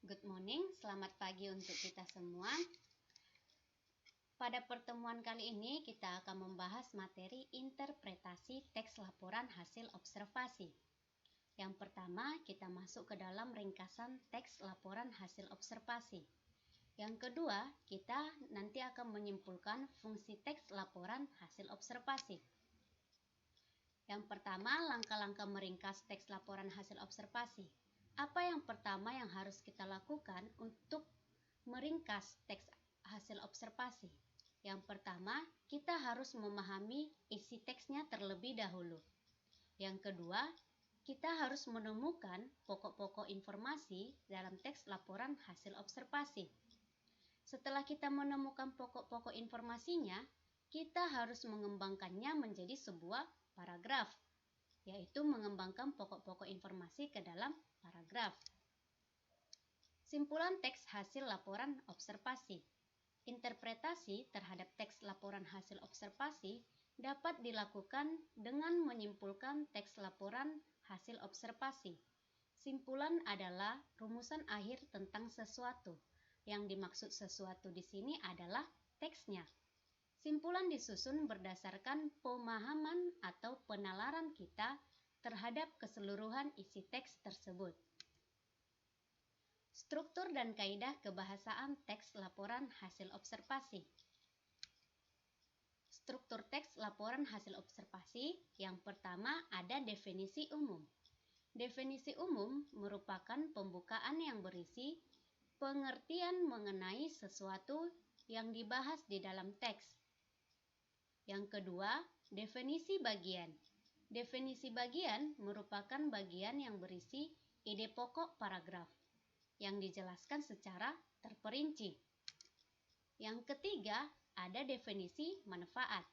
Good morning, selamat pagi untuk kita semua. Pada pertemuan kali ini kita akan membahas materi interpretasi teks laporan hasil observasi. Yang pertama, kita masuk ke dalam ringkasan teks laporan hasil observasi. Yang kedua, kita nanti akan menyimpulkan fungsi teks laporan hasil observasi. Yang pertama, langkah-langkah meringkas teks laporan hasil observasi. Apa yang pertama yang harus kita lakukan untuk meringkas teks hasil observasi? Yang pertama, kita harus memahami isi teksnya terlebih dahulu. Yang kedua, kita harus menemukan pokok-pokok informasi dalam teks laporan hasil observasi. Setelah kita menemukan pokok-pokok informasinya, kita harus mengembangkannya menjadi sebuah paragraf, yaitu mengembangkan pokok-pokok informasi ke dalam paragraf. Simpulan teks hasil laporan observasi. Interpretasi terhadap teks laporan hasil observasi dapat dilakukan dengan menyimpulkan teks laporan hasil observasi. Simpulan adalah rumusan akhir tentang sesuatu. Yang dimaksud sesuatu di sini adalah teksnya. Simpulan disusun berdasarkan pemahaman atau penalaran kita terhadap keseluruhan isi teks tersebut. Struktur dan kaidah kebahasaan teks laporan hasil observasi. Struktur teks laporan hasil observasi, yang pertama ada definisi umum. Definisi umum merupakan pembukaan yang berisi pengertian mengenai sesuatu yang dibahas di dalam teks. Yang kedua, definisi bagian. Definisi bagian merupakan bagian yang berisi ide pokok paragraf yang dijelaskan secara terperinci. Yang ketiga, ada definisi manfaat.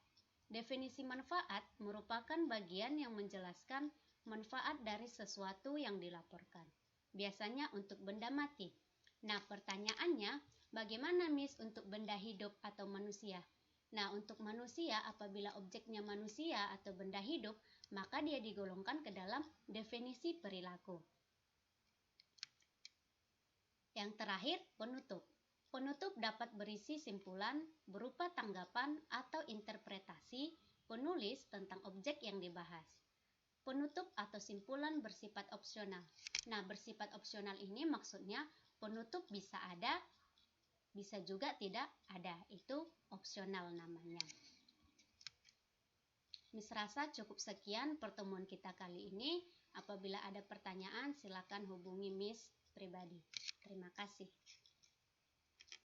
Definisi manfaat merupakan bagian yang menjelaskan manfaat dari sesuatu yang dilaporkan, biasanya untuk benda mati. Nah, pertanyaannya, bagaimana Miss untuk benda hidup atau manusia? Nah, untuk manusia, apabila objeknya manusia atau benda hidup, maka dia digolongkan ke dalam definisi perilaku. Yang terakhir, penutup. Penutup dapat berisi simpulan berupa tanggapan atau interpretasi penulis tentang objek yang dibahas. Penutup atau simpulan bersifat opsional. Nah, bersifat opsional ini maksudnya penutup bisa ada, bisa juga tidak ada. Itu opsional namanya. Miss rasa cukup sekian pertemuan kita kali ini. Apabila ada pertanyaan, silakan hubungi Miss pribadi. Terima kasih.